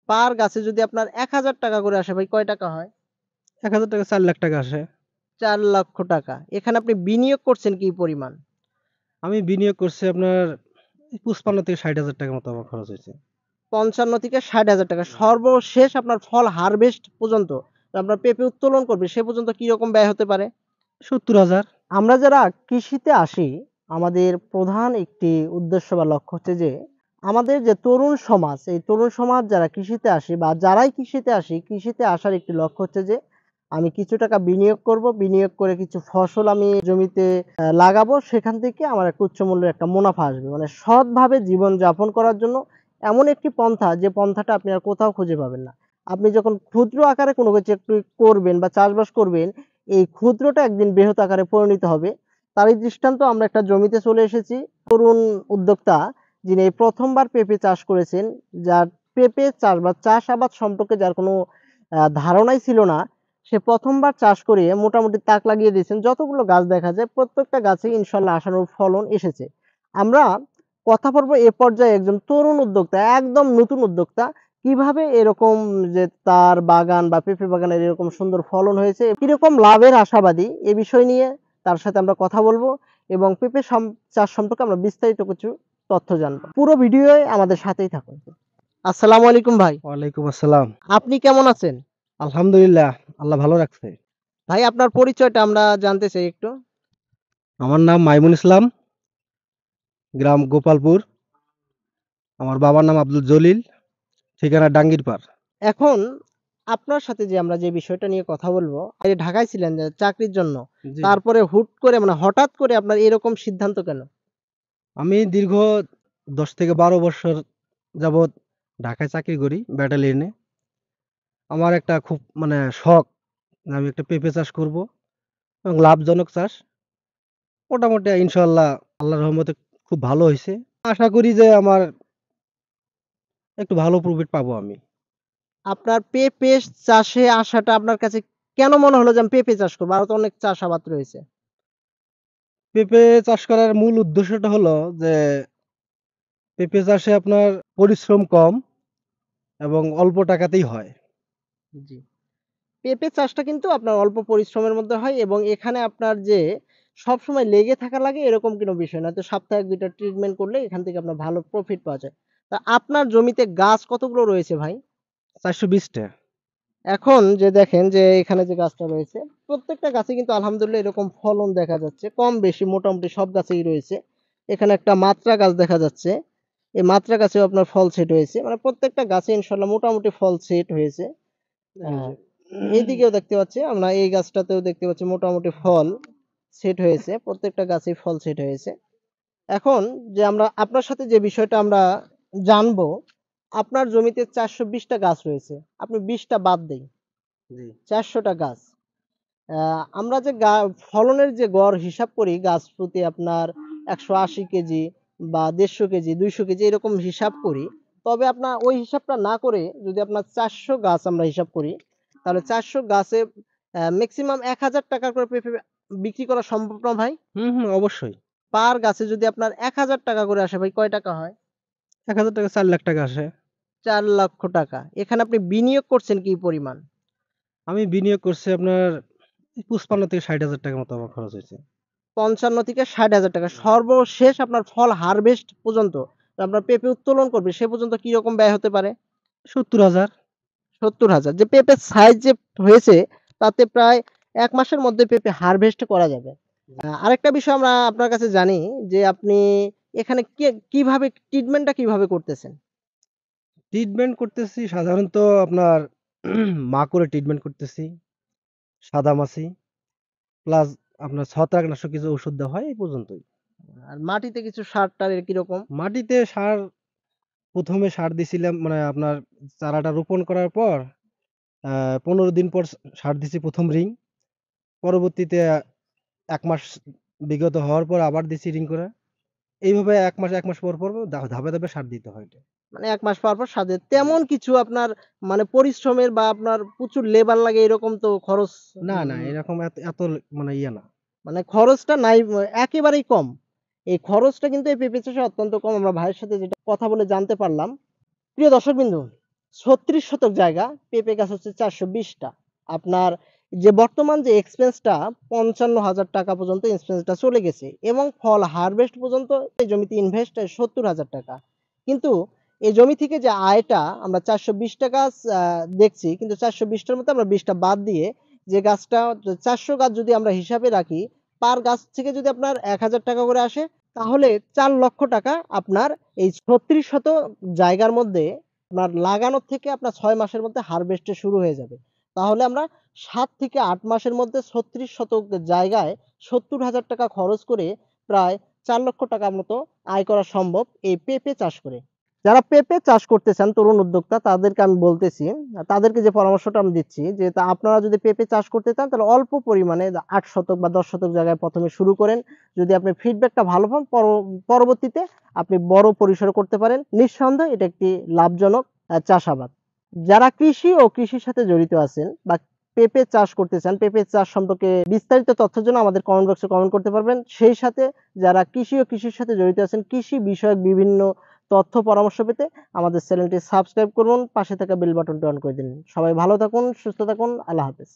পার গাছে যদি আপনার ১,০০০ টাকা করে আসে ভাই কয় টাকা হয়? ১,০০০ টাকা ৪ লাখ টাকা আসে। ৪ লক্ষ টাকা। এখানে আপনি বিনিয়োগ করছেন কি পরিমাণ? আমি বিনিয়োগ করছি আপনার ৫৫ থেকে ৬০,০০০ টাকার মতো আমার খরচ হয়েছে। ৫৫ থেকে ৬০,০০০ টাকা। সর্বশেষ আপনার ফল হারভেস্ট পর্যন্ত আপনার পেঁপে উত্তোলন করবে সে পর্যন্ত কি রকম ব্যয় হতে পারে? ৭০,০০০। আমরা যারা কৃষিতে আসি, আমাদের প্রধান একটি উদ্দেশ্য বা লক্ষ্য হচ্ছে যে, আমাদের যে তরুণ সমাজ, এই তরুণ সমাজ যারা কৃষিতে আসি বা যারাই কৃষিতে আসি, কৃষিতে আসার একটি লক্ষ্য হচ্ছে যে, আমি কিছু টাকা বিনিয়োগ করব। বিনিয়োগ করে কিছু ফসল আমি জমিতে লাগাবো। সেখান থেকে আমার একটা উচ্চমূল্যের একটা মুনাফা আসবে। মানে সৎভাবে জীবনযাপন করার জন্য এমন একটি পন্থা, যে পন্থাটা আপনি আর কোথাও খুঁজে পাবেন না। আপনি যখন ক্ষুদ্র আকারে কোনো কিছু একটু করবেন বা চাষবাস করবেন, এই ক্ষুদ্রটা একদিন বৃহৎ আকারে পরিণত হবে। তারই দৃষ্টান্ত আমরা একটা জমিতে চলে এসেছি। তরুণ উদ্যোক্তা যিনি এই ১ম বার পেঁপে চাষ করেছেন, যার পেঁপে চাষ বা চাষাবাদ সম্পর্কে যার কোনো ধারণাই ছিল না, সে ১ম বার চাষ করিয়ে মোটামুটি তাক লাগিয়ে দিয়েছেন। যতগুলো গাছ দেখা যায় প্রত্যেকটা গাছেই ইনশাআল্লাহ আশানুরূপ ফলন এসেছে। আমরা কথা বলবো এ পর্যায়ে একজন তরুণ উদ্যোক্তা, একদম নতুন উদ্যোক্তা কিভাবে এরকম যে তার বাগান বা পেঁপে বাগানের এরকম সুন্দর ফলন হয়েছে, কিরকম লাভের আশাবাদী এ বিষয় নিয়ে তার সাথে আমরা কথা বলবো এবং পেঁপে চাষ সম্পর্কে আমরা বিস্তারিত কিছু তথ্য জানবো। পুরো ভিডিওয়ে আমাদের সাথেই থাকুন। আসসালামু আলাইকুম ভাই। ওয়ালাইকুম আসসালাম। আপনি কেমন আছেন? আলহামদুলিল্লাহ, আল্লাহ ভালো রাখছে। ভাই আপনার পরিচয়টা আমরা জানতে চাই একটু। আমার নাম মাইমুন ইসলাম, গ্রাম গোপালপুর। আমার বাবার নাম আব্দুল জলিল, ঠিকানা ডাঙ্গিরপাড়। এখন আপনার সাথে যে আমরা যে বিষয়টা নিয়ে কথা বলবো, এই ঢাকায় ছিলেন যে চাকরির জন্য। জি। তারপরে হুট করে মানে হঠাৎ করে আপনার এরকম সিদ্ধান্ত কেন? আমি দীর্ঘ ১০ থেকে ১২ বছর যাবৎ ঢাকায় চাকরি করি ব্যাটালিয়নে। আমার একটা খুব মানে শখ, আমি একটা পেঁপে চাষ করব এবং লাভজনক চাষ। মোটামুটি ইনশাআল্লাহ আল্লাহর রহমতে খুব ভালো হইছে। আশা করি যে আমার একটু ভালো প্রফিট পাবো আমি। আপনার পেঁপে চাষে আসাটা আপনার কাছে কেন মনে হলো যে আমি পেঁপে চাষ করবো? আরো তো অনেক চাষাবাদ রয়েছে। পেঁপে চাষ করার মূল উদ্দেশ্যটা হলো যে পেঁপে চাষে আপনার পরিশ্রম কম এবং অল্প টাকাতেই হয়। জি। পেঁপে চাষটা কিন্তু আপনার অল্প পরিশ্রমের মধ্যে হয় এবং এখানে আপনার যে সবসময় লেগে থাকা লাগে এরকম কোনো বিষয় না। তো সপ্তাহে ১-২ টা ট্রিটমেন্ট করলে এখান থেকে আপনার ভালো প্রফিট পাওয়া যায়। তা আপনার জমিতে গাছ কতগুলো রয়েছে ভাই? ৪২০ টা। এখন যে দেখেন যে এখানে যে গাছটা রয়েছে, প্রত্যেকটা গাছে কিন্তু আলহামদুলিল্লাহ এরকম ফলন দেখা যাচ্ছে। কম বেশি মোটামুটি সব গাছেই রয়েছে। এখানে একটা মাত্রা গাছ দেখা যাচ্ছে। এই মাত্রা গাছেও আপনার ফল সেট হয়েছে। মানে প্রত্যেকটা গাছে ইনশাআল্লাহ মোটামুটি ফল সেট হয়েছে। আ এই যে এইদিকেও দেখতে পাচ্ছি, আমরা এই গাছটাতেও দেখতে পাচ্ছি মোটামুটি ফল সেট হয়েছে। প্রত্যেকটা গাছেই ফল সেট হয়েছে। এখন যে আমরা আপনার সাথে যে বিষয়টা আমরা জানবো, আপনার জমিতে ৪২০ টা গাছ রয়েছে। আপনি ২০ টা বাদ দেই। জি। ৪০০ টা গাছ। আ আমরা যে ফলনের যে গড় হিসাব করি গাছ প্রতি আপনার ১৮০ কেজি বা ১৫০ কেজি, ২০০ কেজি এরকম হিসাব করি। তবে আপনার ওই হিসাবটা না করে যদি আপনার ৪০০ গাছ আমরা হিসাব করি, তাহলে ৪০০ গাছে মেক্সিমাম ৳১,০০০ করে পেঁপে বিক্রি করা সম্ভব না ভাই? হুম, হুম, অবশ্যই। পার গাছে যদি আপনার ৳১,০০০ করে আসে ভাই কয় টাকা হয়? ১,০০০ টাকা ৪ লাখ টাকা আসে। ৪ লক্ষ টাকা। এখানে আপনি বিনিয়োগ করছেন কি পরিমাণ? আমি বিনিয়োগ করছি আপনার ৫৫ থেকে ৬০,০০০ টাকার মতো আমার খরচ হয়েছে। ৫৫ থেকে ৬০,০০০ টাকা। সর্বশেষ আপনার ফল হারভেস্ট পর্যন্ত আপনার পেঁপে উত্তোলন করবে সে পর্যন্ত কি রকম ব্যয় হতে পারে? ৭০,০০০। ৭০,০০০। যে পেঁপের সাইজ যে হয়েছে তাতে প্রায় ১ মাসের মধ্যে পেঁপে হারভেস্ট করা যাবে। আরেকটা বিষয় আমরা আপনার কাছে জানি যে আপনি এখানে কিভাবে ট্রিটমেন্টটা কিভাবে করতেছেন? ট্রিটমেন্ট করতেছি সাধারণত আপনার মাকড়ে ট্রিটমেন্ট করতেছি, সাদামাছি প্লাস আপনার ছত্রাকনাশক কিছু ওষুধ দেওয়া হয় এই পর্যন্তই। আর মাটিতে কিছু সার-টার কিরকম? মাটিতে সার ১ম এ সার দিছিলাম মানে আপনার চারাটা রোপণ করার পর ১৫ দিন পর সার দিছি ১ম রিং। পরবর্তীতে ১ মাস বিগত হওয়ার পর আবার দিছি রিং করে। এইভাবে ১ মাস পর ধাপে, ধাপে সার দিতে হয় এটা। মানে ১ মাস পর সার দেন। জি। তেমন কিছু আপনার মানে পরিশ্রমের বা আপনার প্রচুর লেবার লাগে এরকম তো খরচ না, না এরকম এত মানে ইয়ে না। মানে খরচটা নাই একেবারেই কম। এই খরচটা কিন্তু এই পেঁপে চাষে অত্যন্ত কম। আমরা ভাইয়ের সাথে যেটা কথা বলে জানতে পারলাম। প্রিয় দর্শকবৃন্দ, 36 শতক জায়গা, পেঁপে গাছ হচ্ছে 420টা। আপনার যে বর্তমান যে এক্সপেন্সটা 55,000 টাকা পর্যন্ত এক্সপেন্সটা চলে গেছে এবং ফল হারভেস্ট পর্যন্ত এই জমিতে ইনভেস্ট 70,000 টাকা। কিন্তু এই জমি থেকে যে আয়টা আমরা 420 টা গাছ দেখছি, কিন্তু 420 টার মধ্যে আমরা 20 টা বাদ দিয়ে যে গাছটা 400 গাছ যদি আমরা হিসাবে রাখি, পার গাছ থেকে যদি আপনার 1,000 টাকা করে আসে, তাহলে 4 লক্ষ টাকা আপনার এই 36 শতক জায়গার মধ্যে আপনার লাগানোর থেকে আপনার ৬ মাসের মধ্যে হারভেস্ট শুরু হয়ে যাবে। তাহলে আমরা ৭ থেকে ৮ মাসের মধ্যে ৩৬ শতক জায়গায় ৭০,০০০ টাকা খরচ করে প্রায় ৪ লক্ষ টাকার মতো আয় করা সম্ভব এই পেঁপে চাষ করে। যারা পেঁপে চাষ করতে চান তরুণ উদ্যোক্তা তাদেরকে আমি বলতেছি, তাদেরকে যে পরামর্শটা আমি দিচ্ছি যে আপনারা যদি পেঁপে চাষ করতে চান তাহলে অল্প পরিমাণে ৮ শতক বা ১০ শতক জায়গায় ১ম এ শুরু করেন। যদি আপনি ফিডব্যাকটা ভালো পান পরবর্তীতে আপনি বড় পরিসরে করতে পারেন। নিঃসন্দেহে এটা একটি লাভজনক চাষাবাদ। যারা কৃষি ও কৃষির সাথে জড়িত আছেন বা পেঁপে চাষ করতে চান, পেঁপে চাষ সম্পর্কে বিস্তারিত তথ্যের জন্য আমাদের কমেন্ট বক্সে কমেন্ট করতে পারবেন। সেই সাথে যারা কৃষি ও কৃষির সাথে জড়িত আছেন, কৃষি বিষয়ক বিভিন্ন তথ্য পরামর্শ পেতে আমাদের চ্যানেলটি সাবস্ক্রাইব করুন, পাশে থাকা বেল বাটনটি অন করে দিন। সবাই ভালো থাকুন, সুস্থ থাকুন। আল্লাহ হাফেজ।